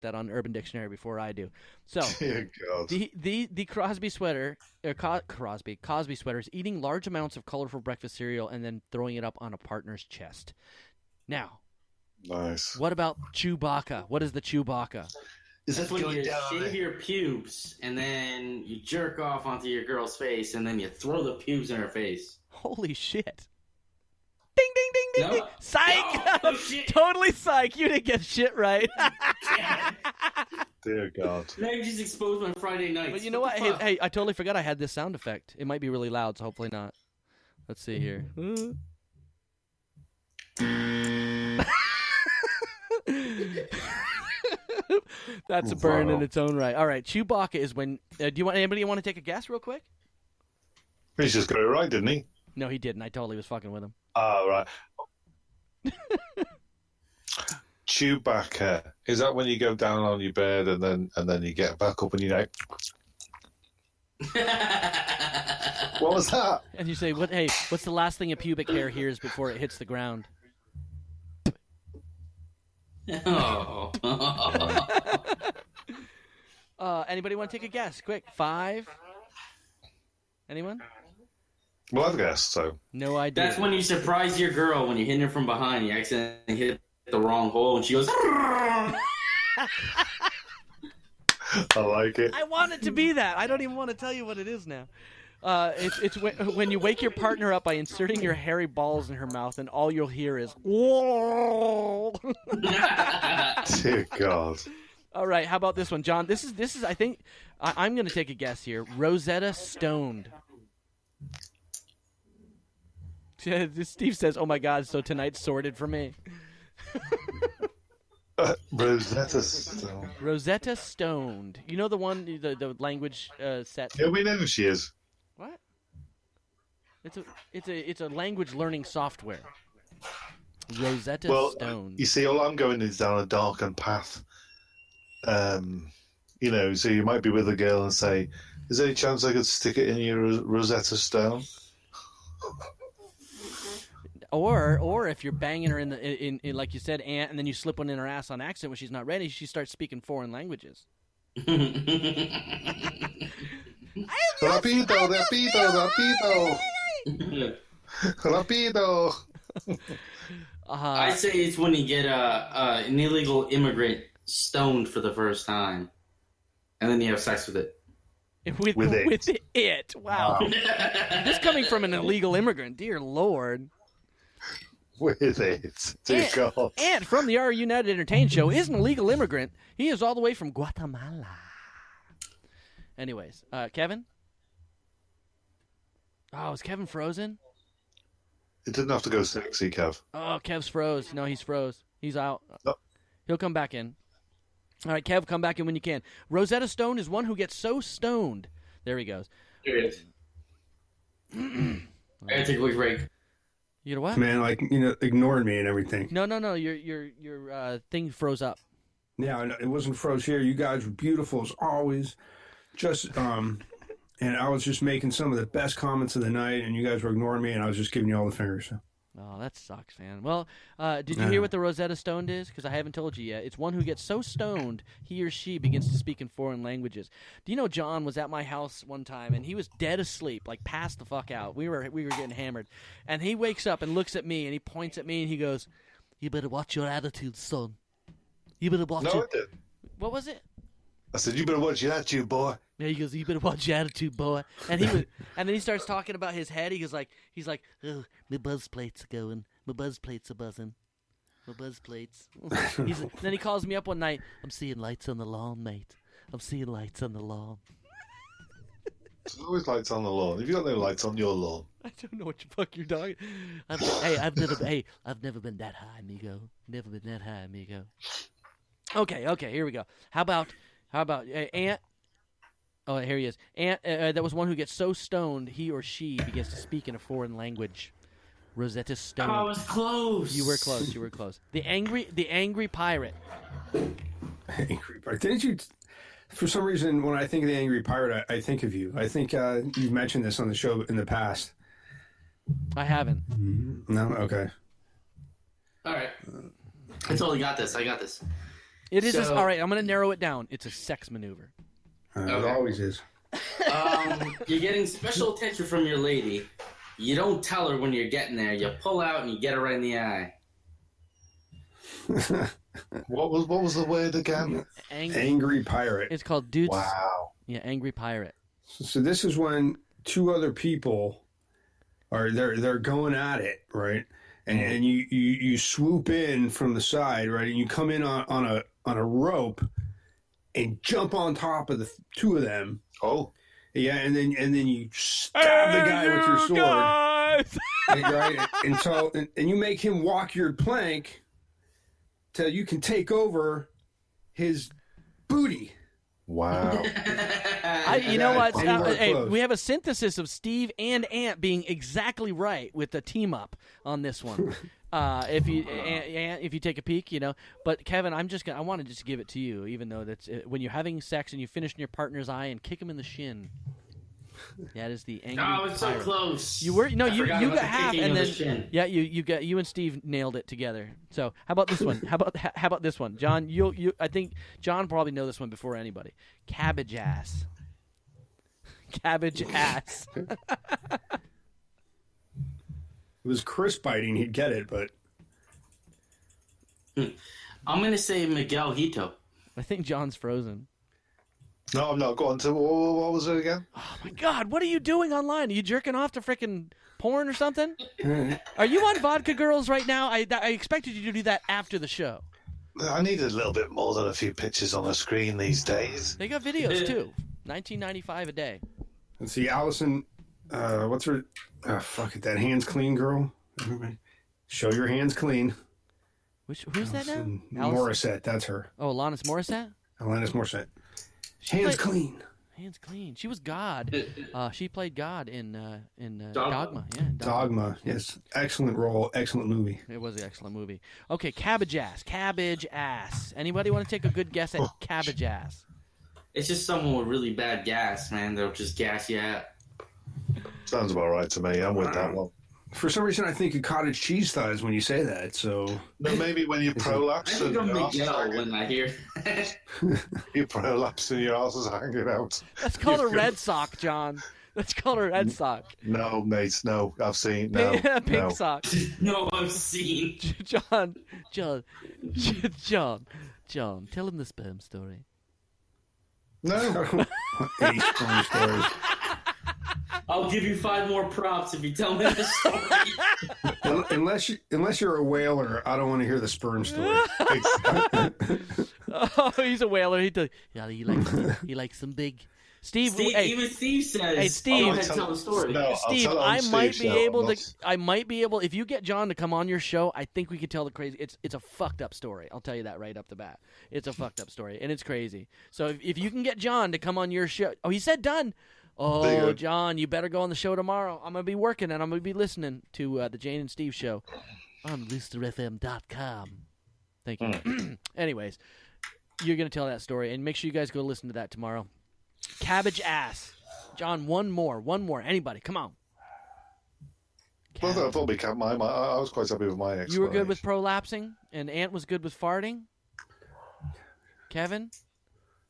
that on Urban Dictionary before I do. So Dear God. the Cosby sweater is eating large amounts of colorful breakfast cereal and then throwing it up on a partner's chest. Now, Nice. what about Chewbacca? What is the Chewbacca? That's when you shave your pubes and then you jerk off onto your girl's face and then you throw the pubes in her face. Holy shit. Ding, ding, ding, ding, No. ding. Psych! No, shit. Totally psych. You didn't get shit right. Dear God. Now you just exposed my Friday nights. But you know what? Hey, I totally forgot I had this sound effect. It might be really loud, so hopefully not. Let's see here. That's a burn in its own right. All right, Chewbacca is when. Anybody want to take a guess real quick? He's just got it right, didn't he? No, he didn't. I totally was fucking with him. Oh, right. Chewbacca. Is that when you go down on your bed and then you get back up and you're like, what was that? And you say, "What? Hey, what's the last thing a pubic hair hears before it hits the ground?" Oh. Anybody want to take a guess? Quick, 5. Anyone? Well, I've guessed, so. No idea. That's when you surprise your girl when you're hitting her from behind. You accidentally hit the wrong hole and she goes. I like it. I want it to be that. I don't even want to tell you what it is now. It's when you wake your partner up by inserting your hairy balls in her mouth, and all you'll hear is "Whoa." Dear God. All right, how about this one, John? This is. I think I'm going to take a guess here. Rosetta Stoned. Steve says, "Oh my God, so tonight's sorted for me." Rosetta Stone. Rosetta Stoned. You know the one, the language set. Yeah, we know who she is. What? It's a language learning software. Rosetta Stone. You see, all I'm going is down a darkened path. So you might be with a girl and say, "Is there any chance I could stick it in your Rosetta Stone?" Or if you're banging her in like you said, aunt, and then you slip one in her ass on accident when she's not ready, she starts speaking foreign languages. Rapido, rapido. I say it's when you get an illegal immigrant stoned for the first time, and then you have sex with it. With it. Wow. This coming from an illegal immigrant, dear Lord. With it. Dear God. And from the Our United Entertain Show is an illegal immigrant. He is all the way from Guatemala. Anyways, Kevin? Oh, is Kevin frozen? It didn't have to go sexy, Kev. Oh, Kev's froze. No, he's froze. He's out. No. He'll come back in. All right, Kev, come back in when you can. Rosetta Stone is one who gets so stoned. There he goes. There it is. I gotta take a quick break. You know what? Man, ignoring me and everything. No. Your thing froze up. Yeah, it wasn't froze here. You guys were beautiful as always. And I was just making some of the best comments of the night, and you guys were ignoring me, and I was just giving you all the fingers. So. Oh, that sucks, man. Well, did you hear what the Rosetta Stone is? Because I haven't told you yet. It's one who gets so stoned, he or she begins to speak in foreign languages. Do you know John was at my house one time, and he was dead asleep, like passed the fuck out. We were getting hammered. And he wakes up and looks at me, and he points at me, and he goes, "You better watch your attitude, son. You better watch it." No, I did. What was it? I said, "You better watch your attitude, boy." Yeah, he goes, "You better watch your attitude, boy." And and then he starts talking about his head. He's like, "Oh, my buzz plates are going. My buzz plates are buzzing. My buzz plates." Then he calls me up one night. "I'm seeing lights on the lawn, mate. I'm seeing lights on the lawn." There's always lights on the lawn. Have you got no lights on your lawn? I don't know what the fuck you're talking. I've never been that high, amigo. Never been that high, amigo. Okay, here we go. How about Aunt? Oh, here he is. Aunt, that was one who gets so stoned he or she begins to speak in a foreign language. Rosetta Stone. Oh, I was close. You were close. The angry pirate. Angry pirate. Didn't you? For some reason, when I think of the angry pirate, I think of you. I think you've mentioned this on the show in the past. I haven't. No. Okay. All right. I totally got this. It is. All right, I'm going to narrow it down. It's a sex maneuver. It always is. You're getting special attention from your lady. You don't tell her when you're getting there. You pull out and you get her right in the eye. What was the word again? Angry pirate. It's called dudes. Wow. Yeah, angry pirate. So this is when two other people are they're going at it, right? And you swoop in from the side, right? And you come in on a rope and jump on top of the two of them. Oh. Yeah, and then you stab the guy with your sword. Right? And you make him walk your plank till you can take over his booty. Wow. You know what? Hey, we have a synthesis of Steve and Ant being exactly right with the team up on this one. If you take a peek, you know. But Kevin, I want to just give it to you, even though that's when you're having sex and you finish in your partner's eye and kick him in the shin. That is the angry. Oh, it's pirate. so close. You were you got half, and then the you and Steve nailed it together. So how about this one? How about this one, John? I think John probably know this one before anybody. Cabbage ass. Cabbage ass. It was Chris biting, he'd get it, but I'm gonna say Miguel Hito. I think John's frozen. No, I'm not. Go on to what was it again? Oh my God! What are you doing online? Are you jerking off to frickin' porn or something? Are you on Vodka Girls right now? I expected you to do that after the show. I need a little bit more than a few pictures on the screen these days. They got videos too. $19.95 a day. let's see, Allison. What's her? Fuck it, that hands clean girl. Everybody, show your hands clean. Who's that now? Morissette. That's her. Oh, Alanis Morissette. Alanis Morissette. Hands clean. Hands clean. She was God. She played God in Dogma. Yeah, Dogma. Yes. Excellent role. Excellent movie. It was an excellent movie. Okay, cabbage ass. Cabbage ass. Anybody want to take a good guess at cabbage ass? It's just someone with really bad gas, man. They'll just gas you out. Sounds about right to me. I'm with that one. For some reason, I think of cottage cheese thighs when you say that. So maybe when you prolapse, I think of Miguel when I hear you prolapse and your ass is hanging out. That's called a red sock, John. That's called a red sock. No, mate. No, I've seen. No, pink sock. No, I've seen. John. Tell him the sperm story. No. Any sperm stories. I'll give you 5 more props if you tell me the story. Unless you're a whaler, I don't want to hear the sperm story. Oh, he's a whaler. He likes some big. Steve, even Steve says. Hey, Steve, go ahead, tell the story. No, Steve, I might be able. If you get John to come on your show, I think we could tell the crazy. It's a fucked up story. I'll tell you that right up the bat. It's a fucked up story, and it's crazy. So if you can get John to come on your show, he said done. Oh, John, you better go on the show tomorrow. I'm going to be working and I'm going to be listening to the Jane and Steve show on LoosterFM.com. Thank you. Anyways, you're going to tell that story, and make sure you guys go listen to that tomorrow. Cabbage ass. John, one more. Anybody, come on. Well, I thought I was quite happy with my explanation. You were good with prolapsing, and Ant was good with farting? Kevin?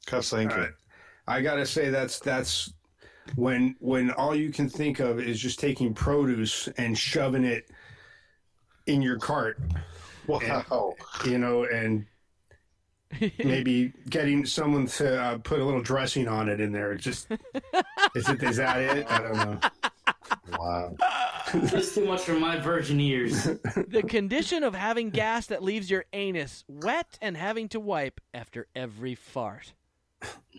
Kev's thinking. I got to say that's when all you can think of is just taking produce and shoving it in your cart. Wow. And maybe getting someone to put a little dressing on it in there. Is that it? I don't know. Wow. That's too much for my virgin ears. The condition of having gas that leaves your anus wet and having to wipe after every fart.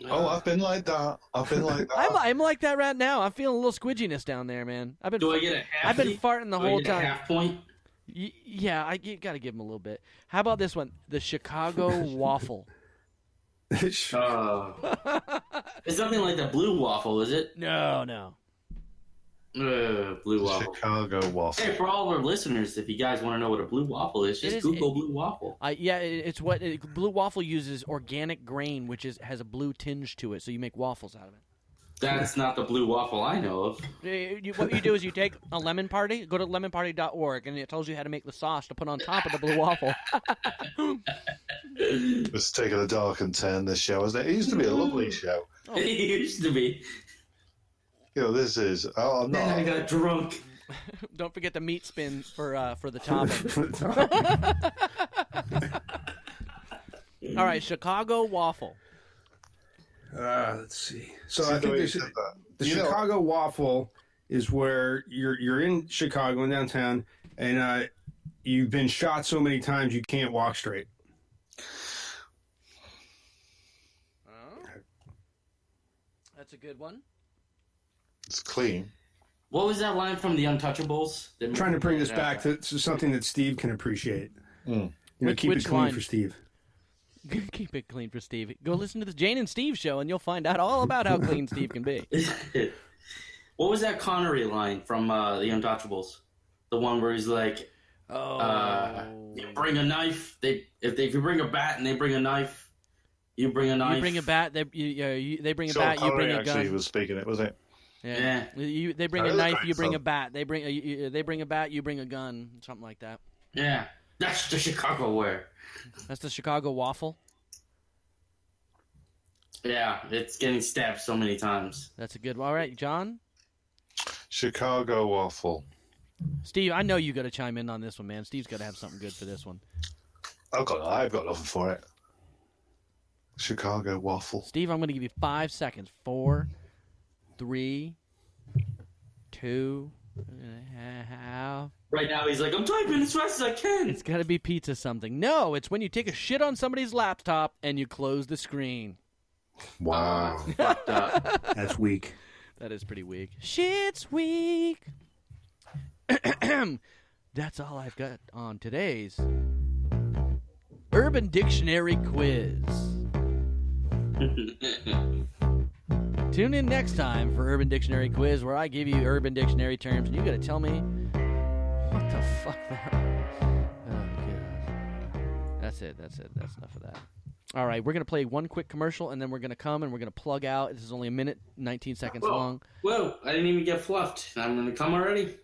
Oh, I've been like that. I'm like that right now. I'm feeling a little squidginess down there, man. Do I get a half? I've been farting the whole time. Half point? Yeah, you got to give him a little bit. How about this one? The Chicago waffle. It's nothing like the blue waffle, is it? No. Blue waffle. Chicago waffle. Hey, for all of our listeners, if you guys want to know what a blue waffle is, just Google blue waffle. It's what blue waffle uses organic grain, which has a blue tinge to it, so you make waffles out of it. That's not the blue waffle I know of. What you do is you take a lemon party, go to lemonparty.org, and it tells you how to make the sauce to put on top of the blue waffle. It's taking a dark and turn, this show, isn't it? It used to be a lovely show. Oh. It used to be. You know, this is... Oh, I'm not... Then I got drunk. Don't forget the meat spin for the topping. All right, Chicago waffle. Let's see. So I think the Chicago waffle is where you're in Chicago in downtown, and you've been shot so many times you can't walk straight. That's a good one. It's clean. What was that line from The Untouchables? I'm trying to bring this back to something that Steve can appreciate. Mm. Keep it clean line? for Steve. Keep it clean for Steve. Go listen to the Jane and Steve show, and you'll find out all about how clean Steve can be. What was that Connery line from The Untouchables? The one where he's like, you bring a knife. If you bring a bat and they bring a knife, you bring a knife. You bring a bat. They bring a Sean bat. Connery You bring a gun. actually was speaking it, was it? Yeah. They bring a knife. You bring a bat. They bring a bat. You bring a gun. Something like that. Yeah, that's the Chicago wear. That's the Chicago waffle. Yeah, it's getting stabbed so many times. That's a good one. All right, John. Chicago waffle. Steve, I know you got to chime in on this one, man. Steve's got to have something good for this one. I've got nothing for it. Chicago waffle. Steve, I'm going to give you 5 seconds. 4, 3, 2 and a half. Right now, he's like, I'm typing as fast as I can. It's got to be pizza something. No, it's when you take a shit on somebody's laptop and you close the screen. Wow. Fucked up. That's weak. That is pretty weak. Shit's weak. That's all I've got on today's Urban Dictionary quiz. Tune in next time for Urban Dictionary quiz, where I give you Urban Dictionary terms and you got to tell me what the fuck that. Oh, God. That's it. That's enough of that. All right, we're going to play one quick commercial, and then we're going to come and we're going to plug out. This is only a minute, 19 seconds long. Whoa, I didn't even get fluffed. I'm going to come already?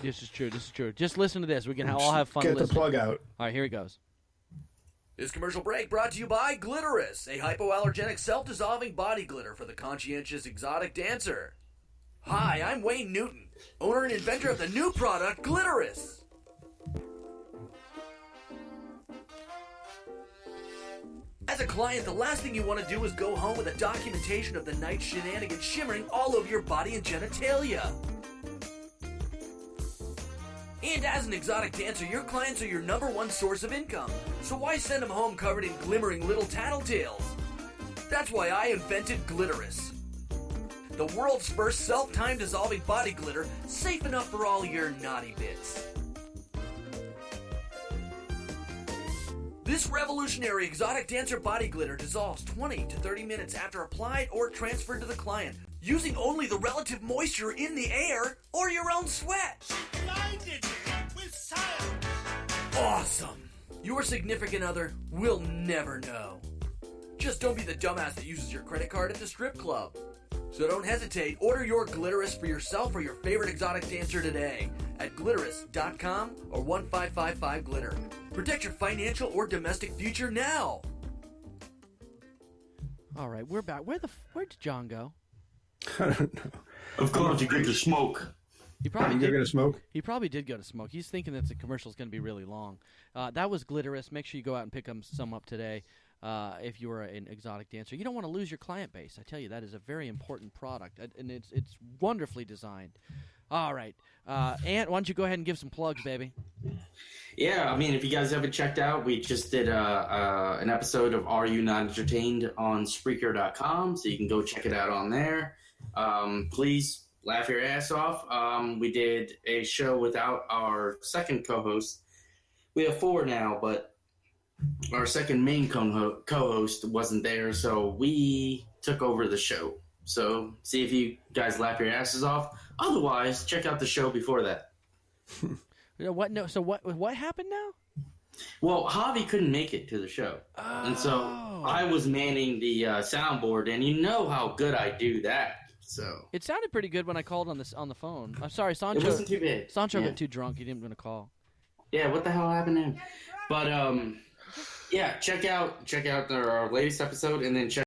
This is true. Just listen to this. We can all have fun Get listening. the plug out. All right, here it goes. This commercial break brought to you by Glitterous, a hypoallergenic self-dissolving body glitter for the conscientious exotic dancer. Hi, I'm Wayne Newton, owner and inventor of the new product, Glitterous. As a client, the last thing you want to do is go home with a documentation of the night's shenanigans shimmering all over your body and genitalia. And as an exotic dancer, your clients are your #1 source of income. So why send them home covered in glimmering little tattletales? That's why I invented Glitterous, the world's first self-time dissolving body glitter, safe enough for all your naughty bits. This revolutionary exotic dancer body glitter dissolves 20 to 30 minutes after applied or transferred to the client, using only the relative moisture in the air or your own sweat. Blinded with science. Awesome. Your significant other will never know. Just don't be the dumbass that uses your credit card at the strip club. So don't hesitate. Order your Glitterous for yourself or your favorite exotic dancer today at glitterous.com or 1555-GLITTER. Protect your financial or domestic future now. All right, we're back. Where did John go? I don't know. Of course, you get to smoke. He probably You're did. going to smoke? He probably did go to smoke. He's thinking that the commercial is going to be really long. That was Glitterous. Make sure you go out and pick some up today. If you are an exotic dancer, you don't want to lose your client base. I tell you, that is a very important product, and it's wonderfully designed. All right, Ant, why don't you go ahead and give some plugs, baby? Yeah, I mean, if you guys haven't checked out, we just did an episode of Are You Not Entertained on Spreaker.com, so you can go check it out on there. Please laugh your ass off. We did a show without our second co-host. We have 4 now, but our second main co-host wasn't there, so we took over the show. So see if you guys laugh your asses off. Otherwise, check out the show before that. What? No. So what happened now? Well, Javi couldn't make it to the show, and so I was manning the soundboard, and you know how good I do that. So It sounded pretty good when I called on the phone. I'm sorry, it Sancho. wasn't too bad. Sancho Yeah. got too drunk. He didn't want to call. Yeah, what the hell happened to him? But yeah, check out our latest episode, and then check